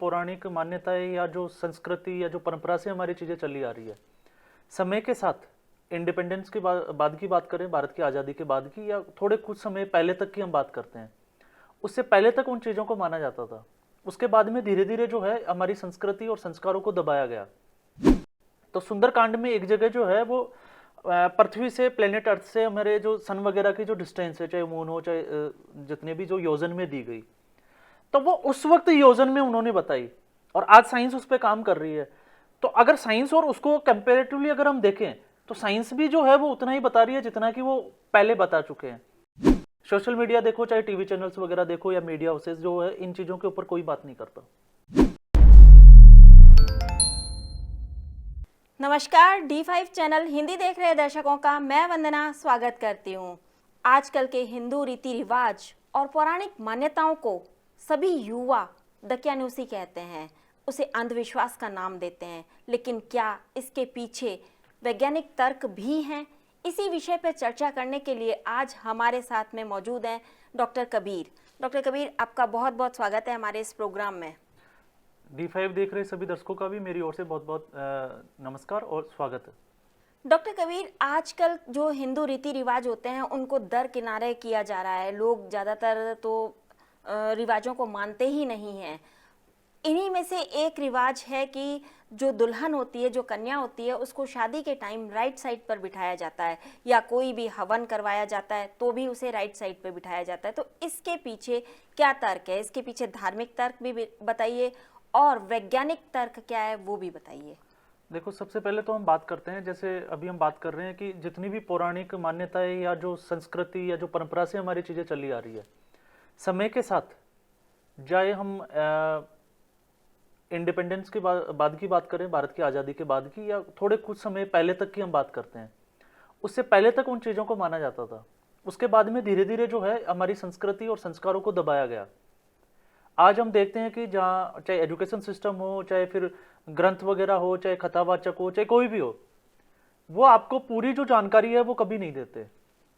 पौराणिक मान्यताएं या जो संस्कृति या जो परंपरा से हमारी चीज़ें चली आ रही है, समय के साथ इंडिपेंडेंस के बाद की बात करें, भारत की आज़ादी के बाद की, या थोड़े कुछ समय पहले तक की हम बात करते हैं, उससे पहले तक उन चीज़ों को माना जाता था। उसके बाद में धीरे धीरे जो है हमारी संस्कृति और संस्कारों को दबाया गया। तो सुंदरकांड में एक जगह जो है वो पृथ्वी से, प्लेनेट अर्थ से हमारे जो सन वगैरह की जो डिस्टेंस है, चाहे मून हो चाहे जितने भी, जो योजन में दी गई, तो वो उस वक्त योजन में उन्होंने बताई, और आज साइंस उस पर काम कर रही है। तो अगर साइंस और उसको कंपेरेटिवली अगर हम देखें तो साइंस भी जो है वो उतना ही बता रही है जितना कि वो पहले बता चुके हैं। सोशल मीडिया देखो, चाहे टीवी चैनल्स वगैरह देखो, या मीडिया हाउसेस जो है, इन चीजों के ऊपर कोई बात नहीं करता। नमस्कार, D5 चैनल हिंदी देख रहे दर्शकों का मैं वंदना स्वागत करती हूँ। आजकल के हिंदू रीति रिवाज और पौराणिक मान्यताओं को सभी युवा दकियानूसी कहते हैं, उसे अंधविश्वास का नाम देते हैं, लेकिन क्या इसके पीछे वैज्ञानिक तर्क भी हैं? इसी विषय पर चर्चा करने के लिए आज हमारे साथ में मौजूद हैं डॉक्टर कबीर। डॉक्टर कबीर, आपका बहुत बहुत स्वागत है हमारे इस प्रोग्राम में। D5 देख रहे सभी दर्शकों का भी मेरी ओर से बहुत बहुत नमस्कार और स्वागत है। डॉक्टर कबीर, आजकल जो हिंदू रीति रिवाज होते हैं उनको दरकिनारे किया जा रहा है। लोग ज़्यादातर तो रिवाजों को मानते ही नहीं हैं। इन्हीं में से एक रिवाज है कि जो दुल्हन होती है, जो कन्या होती है, उसको शादी के टाइम राइट साइड पर बिठाया जाता है, या कोई भी हवन करवाया जाता है तो भी उसे राइट साइड पर बिठाया जाता है। तो इसके पीछे क्या तर्क है? इसके पीछे धार्मिक तर्क भी बताइए और वैज्ञानिक तर्क क्या है वो भी बताइए। देखो, सबसे पहले तो हम बात करते हैं, जैसे अभी हम बात कर रहे हैं कि जितनी भी पौराणिक मान्यताएं या जो संस्कृति या जो परंपरा से हमारी चीज़ें चली आ रही है, समय के साथ, चाहे हम इंडिपेंडेंस के बाद की बात करें, भारत की आज़ादी के बाद की, या थोड़े कुछ समय पहले तक की हम बात करते हैं, उससे पहले तक उन चीज़ों को माना जाता था। उसके बाद में धीरे धीरे जो है हमारी संस्कृति और संस्कारों को दबाया गया। आज हम देखते हैं कि जहाँ चाहे एजुकेशन सिस्टम हो, चाहे फिर ग्रंथ वगैरह हो, चाहे कथावाचक हो, चाहे कोई भी हो, वो आपको पूरी जो जानकारी है वो कभी नहीं देते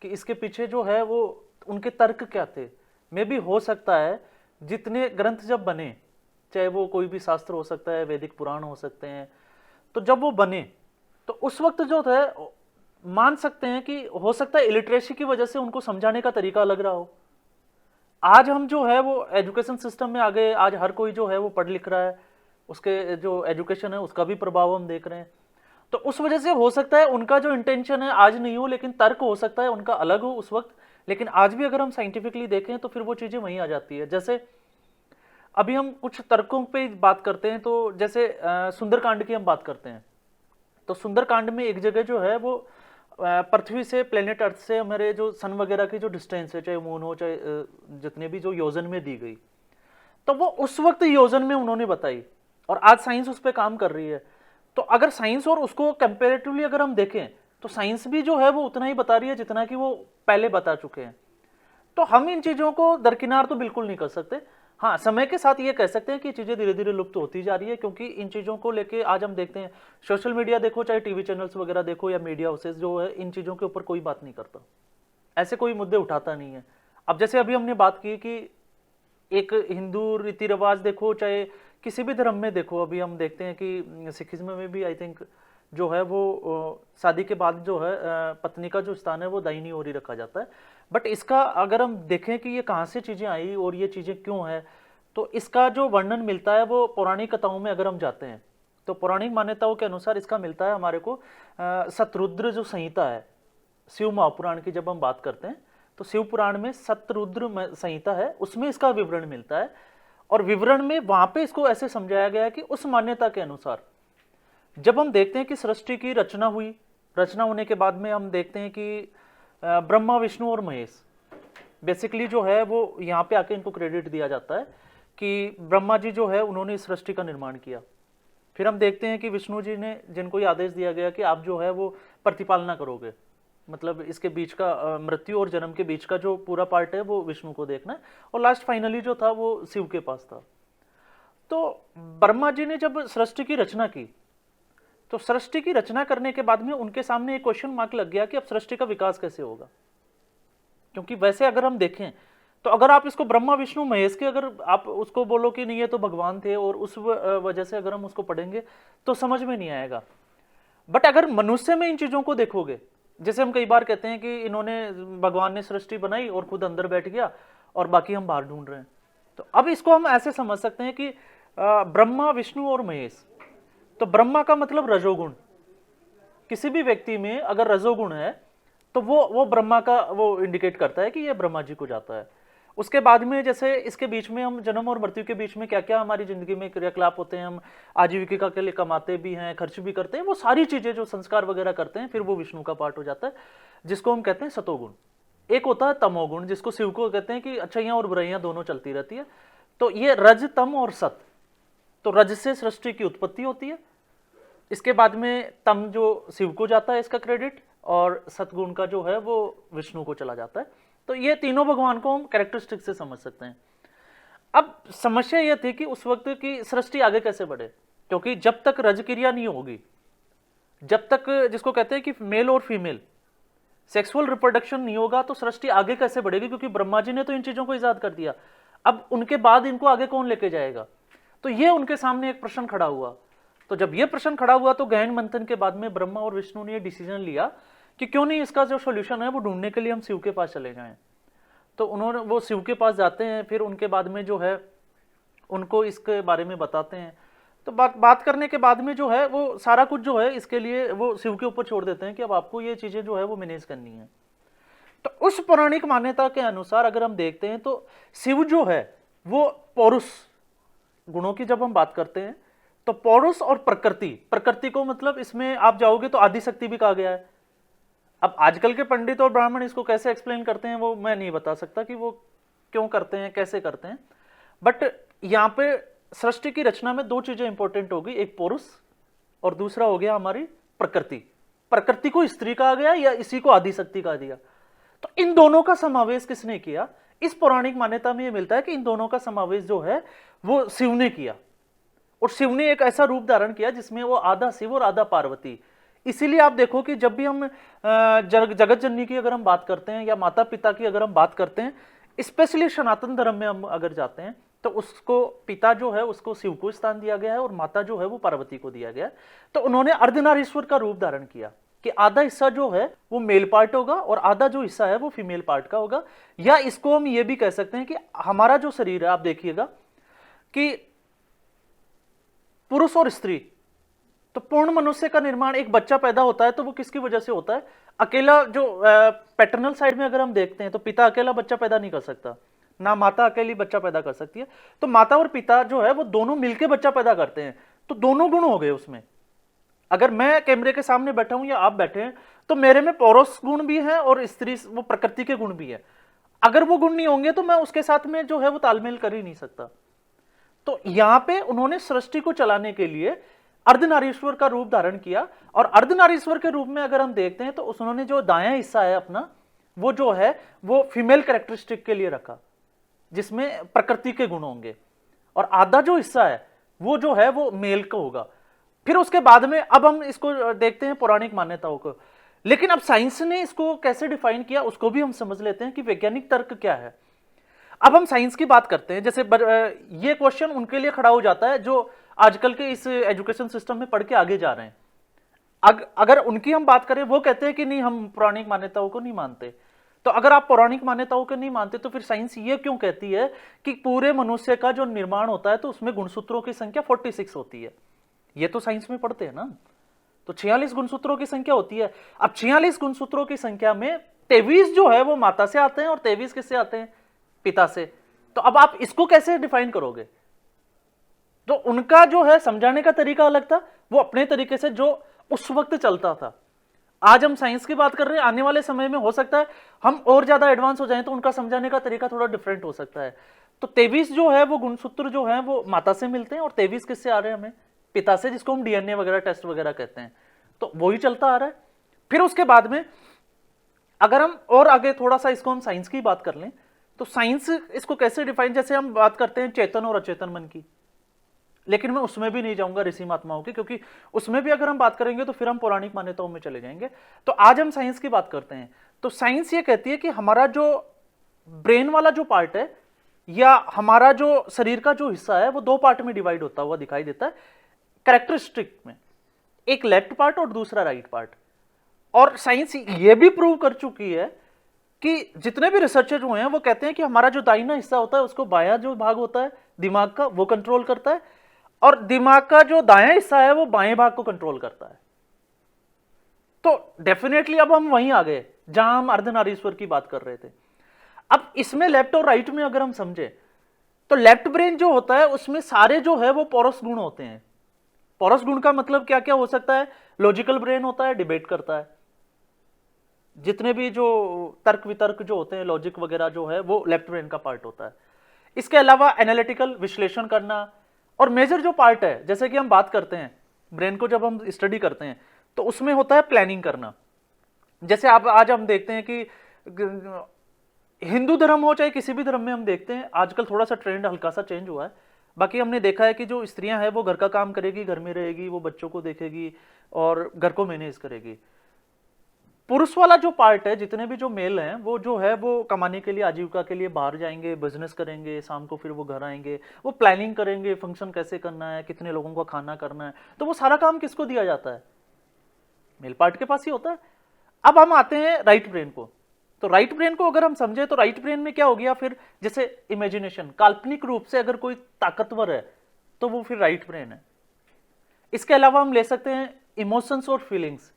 कि इसके पीछे जो है वो उनके तर्क क्या थे। मे भी हो सकता है जितने ग्रंथ जब बने, चाहे वो कोई भी शास्त्र हो सकता है, वैदिक पुराण हो सकते हैं, तो जब वो बने तो उस वक्त जो है मान सकते हैं कि हो सकता है इलिटरेसी की वजह से उनको समझाने का तरीका अलग रहा हो। आज हम जो है वो एजुकेशन सिस्टम में आ गए, आज हर कोई जो है वो पढ़ लिख रहा है, उसके जो एजुकेशन है उसका भी प्रभाव हम देख रहे हैं। तो उस वजह से हो सकता है उनका जो इंटेंशन है आज नहीं हो, लेकिन तर्क हो सकता है उनका अलग हो उस वक्त। लेकिन आज भी अगर हम साइंटिफिकली देखें तो फिर वो चीज़ें वहीं आ जाती है। जैसे अभी हम कुछ तर्कों पे बात करते हैं, तो जैसे सुंदरकांड की हम बात करते हैं, तो सुंदरकांड में एक जगह जो है वो पृथ्वी से, प्लेनेट अर्थ से हमारे जो सन वगैरह की जो डिस्टेंस है, चाहे मून हो चाहे जितने भी, जो योजन में दी गई, तो वो उस वक्त योजन में उन्होंने बताई, और आज साइंस उस पर काम कर रही है। तो अगर साइंस और उसको कंपेरेटिवली अगर हम देखें तो साइंस भी जो है वो उतना ही बता रही है जितना कि वो पहले बता चुके हैं। तो हम इन चीज़ों को दरकिनार तो बिल्कुल नहीं कर सकते। हाँ, समय के साथ ये कह सकते हैं कि चीज़ें धीरे धीरे लुप्त होती जा रही है, क्योंकि इन चीज़ों को लेके आज हम देखते हैं, सोशल मीडिया देखो, चाहे टीवी चैनल्स वगैरह देखो, या मीडिया हाउसेस जो है, इन चीज़ों के ऊपर कोई बात नहीं करता, ऐसे कोई मुद्दे उठाता नहीं है। अब जैसे अभी हमने बात की कि एक हिंदू रीति रिवाज देखो, चाहे किसी भी धर्म में देखो, अभी हम देखते हैं कि सिखिज्म में भी आई थिंक जो है वो शादी के बाद जो है पत्नी का जो स्थान है वो दाहिनी ओर ही रखा जाता है। बट इसका अगर हम देखें कि ये कहाँ से चीज़ें आई और ये चीज़ें क्यों है, तो इसका जो वर्णन मिलता है वो पौराणिक कथाओं में अगर हम जाते हैं तो पौराणिक मान्यताओं के अनुसार इसका मिलता है हमारे को शतरुद्र जो संहिता है, शिव महापुराण की जब हम बात करते हैं तो शिव पुराण में शतरुद्र संहिता है, उसमें इसका विवरण मिलता है। और विवरण में वहाँ पे इसको ऐसे समझाया गया है कि उस मान्यता के अनुसार जब हम देखते हैं कि सृष्टि की रचना हुई, रचना होने के बाद में हम देखते हैं कि ब्रह्मा, विष्णु और महेश बेसिकली जो है वो यहाँ पे आके इनको क्रेडिट दिया जाता है कि ब्रह्मा जी जो है उन्होंने इस सृष्टि का निर्माण किया। फिर हम देखते हैं कि विष्णु जी ने, जिनको ये आदेश दिया गया कि आप जो है वो प्रतिपालना करोगे, मतलब इसके बीच का मृत्यु और जन्म के बीच का जो पूरा पार्ट है वो विष्णु को देखना है, और लास्ट फाइनली जो था वो शिव के पास था। तो ब्रह्मा जी ने जब सृष्टि की रचना की, तो सृष्टि की रचना करने के बाद में उनके सामने एक क्वेश्चन मार्क लग गया कि अब सृष्टि का विकास कैसे होगा। क्योंकि वैसे अगर हम देखें तो अगर आप इसको ब्रह्मा विष्णु महेश के अगर आप उसको बोलो कि नहीं ये तो भगवान थे और उस वजह से अगर हम उसको पढ़ेंगे तो समझ में नहीं आएगा। बट अगर मनुष्य में इन चीजों को देखोगे, जैसे हम कई बार कहते हैं कि इन्होंने भगवान ने सृष्टि बनाई और खुद अंदर बैठ गया और बाकी हम बाहर ढूंढ रहे हैं, तो अब इसको हम ऐसे समझ सकते हैं कि ब्रह्मा विष्णु और महेश, तो ब्रह्मा का मतलब रजोगुण, किसी भी व्यक्ति में अगर रजोगुण है तो वो ब्रह्मा का वो इंडिकेट करता है कि ये ब्रह्मा जी को जाता है। उसके बाद में जैसे इसके बीच में हम जन्म और मृत्यु के बीच में क्या क्या हमारी जिंदगी में क्रियाकलाप होते हैं, हम आजीविका के लिए कमाते भी हैं, खर्च भी करते हैं, वो सारी चीजें जो संस्कार वगैरह करते हैं, फिर वो विष्णु का पार्ट हो जाता है, जिसको हम कहते हैं सतोगुण। एक होता है तमोगुण, जिसको शिव को कहते हैं कि अच्छाइयां और बुराइयां दोनों चलती रहती है। तो ये रज तम और सत, तो रज से सृष्टि की उत्पत्ति होती है, इसके बाद में तम जो शिव को जाता है इसका क्रेडिट, और सतगुण का जो है वो विष्णु को चला जाता है। तो ये तीनों भगवान को हम कैरेक्टरिस्टिक से समझ सकते हैं। अब समस्या यह थी कि उस वक्त की सृष्टि आगे कैसे बढ़े, क्योंकि जब तक रज क्रिया नहीं होगी, जब तक जिसको कहते हैं कि मेल और फीमेल सेक्सुअल रिप्रोडक्शन नहीं होगा, तो सृष्टि आगे कैसे बढ़ेगी, क्योंकि ब्रह्मा जी ने तो इन चीजों को इजाद कर दिया, अब उनके बाद इनको आगे कौन लेके जाएगा। तो ये उनके सामने एक प्रश्न खड़ा हुआ। तो जब ये प्रश्न खड़ा हुआ तो गहन मंथन के बाद में ब्रह्मा और विष्णु ने ये डिसीजन लिया कि क्यों नहीं इसका जो सॉल्यूशन है वो ढूंढने के लिए हम शिव के पास चले जाएं। तो उन्होंने वो शिव के पास जाते हैं, फिर उनके बाद में जो है उनको इसके बारे में बताते हैं। तो बात करने के बाद में जो है वो सारा कुछ जो है इसके लिए वो शिव के ऊपर छोड़ देते हैं कि अब आपको ये चीजें जो है वो मैनेज करनी है। तो उस पौराणिक मान्यता के अनुसार अगर हम देखते हैं तो शिव जो है वो पौरुष गुणों की जब हम बात करते हैं तो पौरुष और प्रकृति को मतलब इसमें आप जाओगे तो आदिशक्ति भी कहा गया है। अब आजकल के पंडित और ब्राह्मण इसको कैसे एक्सप्लेन करते हैं वो मैं नहीं बता सकता कि वो क्यों करते हैं, कैसे करते हैं, बट यहां पे सृष्टि की रचना में दो चीजें इंपॉर्टेंट होगी, एक पौरुष और दूसरा हो गया हमारी प्रकृति को स्त्री कहा गया या इसी को आदिशक्ति कहा दिया। तो इन दोनों का समावेश किसने किया, इस पौराणिक मान्यता में यह मिलता है कि इन दोनों का समावेश जो है वो शिव ने किया, और शिव ने एक ऐसा रूप धारण किया जिसमें वो आधा शिव और आधा पार्वती। इसीलिए आप देखो कि जब भी हम जगत जननी की अगर हम बात करते हैं या माता पिता की अगर हम बात करते हैं, स्पेशली सनातन धर्म में हम अगर जाते हैं तो उसको पिता जो है उसको शिव को स्थान दिया गया है और माता जो है वो पार्वती को दिया गया है। तो उन्होंने अर्धनारीश्वर का रूप धारण किया कि आधा हिस्सा जो है वो मेल पार्ट होगा और आधा जो हिस्सा है वो फीमेल पार्ट का होगा। या इसको हम ये भी कह सकते हैं कि हमारा जो शरीर है, आप देखिएगा कि पुरुष और स्त्री, तो पूर्ण मनुष्य का निर्माण, एक बच्चा पैदा होता है तो वो किसकी वजह से होता है, अकेला जो पैटर्नल साइड में अगर हम देखते हैं तो पिता अकेला बच्चा पैदा नहीं कर सकता, ना माता अकेली बच्चा पैदा कर सकती है। तो माता और पिता जो है वो दोनों मिलकर बच्चा पैदा करते हैं। तो दोनों गुण हो गए उसमें। अगर मैं कैमरे के सामने बैठा हूं या आप बैठे हैं तो मेरे में पौरुष गुण भी है और स्त्री वो प्रकृति के गुण भी है। अगर वो गुण नहीं होंगे तो मैं उसके साथ में जो है वो तालमेल कर ही नहीं सकता। तो यहां पे उन्होंने सृष्टि को चलाने के लिए अर्धनारीश्वर का रूप धारण किया, और अर्धनारीश्वर के रूप में अगर हम देखते हैं तो उन्होंने जो दायां हिस्सा है अपना वो जो है वो फीमेल कैरेक्टरिस्टिक के लिए रखा जिसमें प्रकृति के गुण होंगे, और आधा जो हिस्सा है वो जो है वो मेल का होगा। फिर उसके बाद में अब हम इसको देखते हैं पौराणिक मान्यताओं को। लेकिन अब साइंस ने इसको कैसे डिफाइन किया उसको भी हम समझ लेते हैं कि वैज्ञानिक तर्क क्या है। अब हम साइंस की बात करते हैं। जैसे ये क्वेश्चन उनके लिए खड़ा हो जाता है जो आजकल के इस एजुकेशन सिस्टम में पढ़ के आगे जा रहे हैं। अगर उनकी हम बात करें, वो कहते हैं कि नहीं हम पौराणिक मान्यताओं को नहीं मानते। तो अगर आप पौराणिक मान्यताओं को नहीं मानते तो फिर साइंस ये क्यों कहती है कि पूरे मनुष्य का जो निर्माण होता है तो उसमें गुणसूत्रों की संख्या 46 होती है। ये तो साइंस में पढ़ते हैं ना। तो 46 गुणसूत्रों की संख्या होती है। अब 46 गुणसूत्रों की संख्या में 23 जो है वो माता से आते हैं और 23 किससे आते हैं, पिता से। तो अब आप इसको कैसे डिफाइन करोगे। तो उनका जो है समझाने का तरीका अलग था, वो अपने तरीके से जो उस वक्त चलता था। आज हम साइंस की बात कर रहे हैं, आने वाले समय में हो सकता है हम और ज्यादा एडवांस हो जाएं तो उनका समझाने का तरीका थोड़ा डिफरेंट हो सकता है। तो 23 जो है वो गुणसूत्र जो है वो माता से मिलते हैं और 23 किससे आ रहे हैं हमें, पिता से, जिसको हम डीएनए वगैरह टेस्ट वगैरह कहते हैं। तो वही चलता आ रहा है। फिर उसके बाद में अगर हम और आगे थोड़ा सा इसको हम साइंस की बात कर लें तो साइंस इसको कैसे डिफाइन, जैसे हम बात करते हैं चेतन और अचेतन मन की, लेकिन मैं उसमें भी नहीं जाऊंगा ऋषि महात्माओं की, क्योंकि उसमें भी अगर हम बात करेंगे तो फिर हम पौराणिक मान्यताओं में चले जाएंगे। तो आज हम साइंस की बात करते हैं। तो साइंस ये कहती है कि हमारा जो ब्रेन वाला जो पार्ट है या हमारा जो शरीर का जो हिस्सा है वो दो पार्ट में डिवाइड होता हुआ दिखाई देता है कैरेक्टरिस्टिक में, एक लेफ्ट पार्ट और दूसरा राइट पार्ट। और साइंस ये भी प्रूव कर चुकी है कि जितने भी रिसर्चर हुए हैं वो कहते हैं कि हमारा जो दाहिना हिस्सा होता है उसको बायां जो भाग होता है दिमाग का वो कंट्रोल करता है, और दिमाग का जो दायां हिस्सा है वो बाएं भाग को कंट्रोल करता है। तो डेफिनेटली अब हम वहीं आ गए जहां हम अर्धनारीश्वर की बात कर रहे थे। अब इसमें लेफ्ट और राइट में अगर हम समझे तो लेफ्ट ब्रेन जो होता है उसमें सारे जो है वो पोरस गुण होते हैं। पोरस गुण का मतलब क्या क्या हो सकता है? लॉजिकल ब्रेन होता है, डिबेट करता है, जितने भी जो तर्क वितर्क जो होते हैं लॉजिक वगैरह जो है वो लेफ्ट ब्रेन का पार्ट होता है। इसके अलावा एनालिटिकल विश्लेषण करना, और मेजर जो पार्ट है जैसे कि हम बात करते हैं ब्रेन को जब हम स्टडी करते हैं तो उसमें होता है प्लानिंग करना। जैसे आप आज हम देखते हैं कि हिंदू धर्म हो चाहे किसी भी धर्म में हम देखते हैं आजकल थोड़ा सा ट्रेंड हल्का सा चेंज हुआ है। बाकी हमने देखा है कि जो स्त्रियां हैं वो घर का काम करेगी, घर में रहेगी, वो बच्चों को देखेगी और घर को मैनेज करेगी। पुरुष वाला जो पार्ट है, जितने भी जो मेल हैं वो जो है वो कमाने के लिए, आजीविका के लिए बाहर जाएंगे, बिजनेस करेंगे, शाम को फिर वो घर आएंगे, वो प्लानिंग करेंगे, फंक्शन कैसे करना है, कितने लोगों को खाना करना है। तो वो सारा काम किसको दिया जाता है? मेल पार्ट के पास ही होता है। अब हम आते हैं राइट ब्रेन को। तो राइट ब्रेन को अगर हम समझे तो राइट ब्रेन में क्या हो गया फिर, जैसे इमेजिनेशन, काल्पनिक रूप से अगर कोई ताकतवर है तो वो फिर राइट ब्रेन है। इसके अलावा हम ले सकते हैं इमोशंस और फीलिंग्स।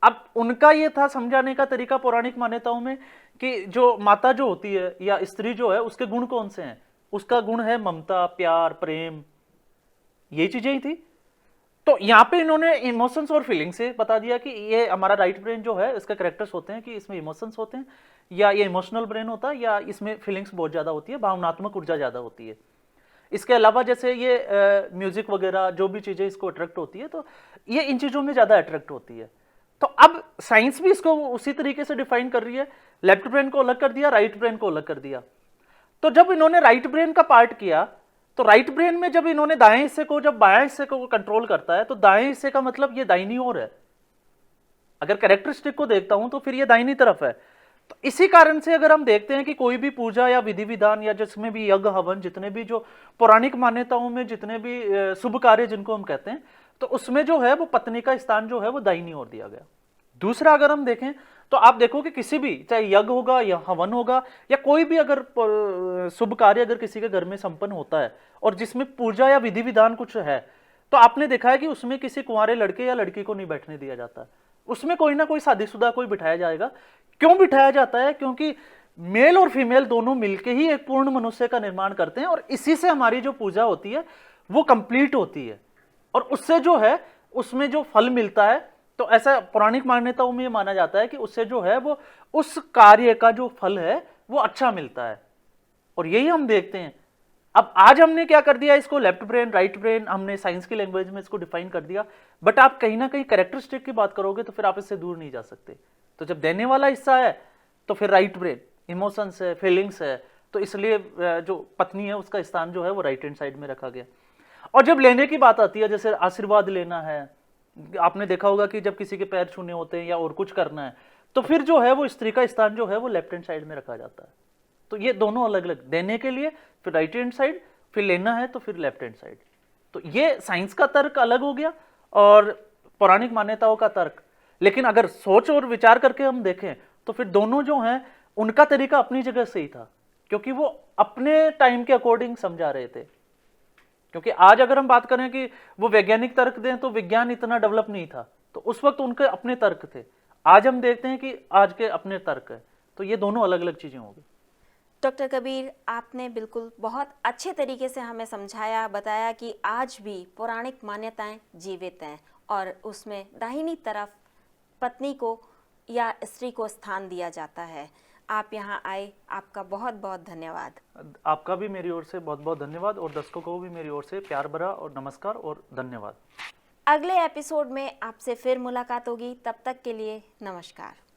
अब उनका ये था समझाने का तरीका पौराणिक मान्यताओं में कि जो माता जो होती है या स्त्री जो है उसके गुण कौन से हैं? उसका गुण है ममता, प्यार, प्रेम, ये चीजें ही थी। तो यहां पे इन्होंने इमोशंस और फीलिंग्स से बता दिया कि ये हमारा राइट ब्रेन जो है इसके कैरेक्टर्स होते हैं कि इसमें इमोशंस होते हैं, या ये इमोशनल ब्रेन होता है, या इसमें फीलिंग्स बहुत ज्यादा होती है, भावनात्मक ऊर्जा ज्यादा होती है। इसके अलावा जैसे ये म्यूजिक वगैरह जो भी चीजें इसको अट्रैक्ट होती है तो ये इन चीजों में ज्यादा अट्रैक्ट होती है। तो अब साइंस भी इसको उसी तरीके से डिफाइन कर रही है, लेफ्ट ब्रेन को अलग कर दिया, राइट ब्रेन को अलग कर दिया। तो जब इन्होंने राइट ब्रेन का पार्ट किया तो राइट ब्रेन में जब इन्होंने दाएं हिस्से को, जब बाएं हिस्से को कंट्रोल करता है तो दाएं हिस्से का मतलब ये दाहिनी ओर है। अगर कैरेक्टरिस्टिक को देखता हूं तो फिर ये दाहिनी तरफ है। तो इसी कारण से अगर हम देखते हैं कि कोई भी पूजा या विधि विधान या जिसमें भी यज्ञ हवन, जितने भी जो पौराणिक मान्यताओं में जितने भी शुभ कार्य जिनको हम कहते हैं, तो उसमें जो है वो पत्नी का स्थान जो है वो दाहिनी ओर दिया गया। दूसरा अगर हम देखें तो आप देखो कि किसी भी, चाहे यज्ञ होगा या हवन होगा या कोई भी अगर शुभ कार्य अगर किसी के घर में संपन्न होता है और जिसमें पूजा या विधि विधान कुछ है, तो आपने देखा है कि उसमें किसी कुंवारे लड़के या लड़की को नहीं बैठने दिया जाता। उसमें कोई ना कोई शादीशुदा कोई बिठाया जाएगा। क्यों बिठाया जाता है? क्योंकि मेल और फीमेल दोनों मिलकर ही एक पूर्ण मनुष्य का निर्माण करते हैं और इसी से हमारी जो पूजा होती है वो कंप्लीट होती है और उससे जो है उसमें जो फल मिलता है, तो ऐसा पौराणिक मान्यताओं में ये माना जाता है कि उससे जो है वो उस कार्य का जो फल है वो अच्छा मिलता है। और यही हम देखते हैं। अब आज हमने क्या कर दिया, इसको लेफ्ट ब्रेन राइट ब्रेन हमने साइंस की लैंग्वेज में इसको डिफाइन कर दिया, बट आप कहीं ना कहीं कैरेक्टरिस्टिक की बात करोगे तो फिर आप इससे दूर नहीं जा सकते। तो जब देने वाला हिस्सा है तो फिर राइट ब्रेन, इमोशंस है, फीलिंग्स है, तो इसलिए जो पत्नी है उसका स्थान जो है वो राइट हैंड साइड में रखा गया। और जब लेने की बात आती है, जैसे आशीर्वाद लेना है, आपने देखा होगा कि जब किसी के पैर छूने होते हैं या और कुछ करना है तो फिर जो है वो स्त्री का स्थान जो है वो लेफ्ट हैंड साइड में रखा जाता है। तो ये दोनों अलग अलग, देने के लिए फिर राइट हैंड साइड, फिर लेना है तो फिर लेफ्ट हैंड साइड। तो ये साइंस का तर्क अलग हो गया और पौराणिक मान्यताओं का तर्क। लेकिन अगर सोच और विचार करके हम देखें तो फिर दोनों जो हैं उनका तरीका अपनी जगह सही था, क्योंकि वो अपने टाइम के अकॉर्डिंग समझा रहे थे। क्योंकि आज अगर हम बात करें कि वो वैज्ञानिक तर्क दें तो विज्ञान इतना डेवलप नहीं था, तो उस वक्त उनके अपने तर्क थे। आज हम देखते हैं कि आज के अपने तर्क है। तो ये दोनों अलग अलग चीजें होंगी। डॉक्टर कबीर, आपने बिल्कुल बहुत अच्छे तरीके से हमें समझाया, बताया कि आज भी पौराणिक मान्यताएं जीवित हैं और उसमें दाहिनी तरफ पत्नी को या स्त्री को स्थान दिया जाता है। आप यहाँ आए, आपका बहुत बहुत धन्यवाद। आपका भी मेरी ओर से बहुत बहुत धन्यवाद और दर्शकों को भी मेरी ओर से प्यार भरा और नमस्कार और धन्यवाद। अगले एपिसोड में आपसे फिर मुलाकात होगी, तब तक के लिए नमस्कार।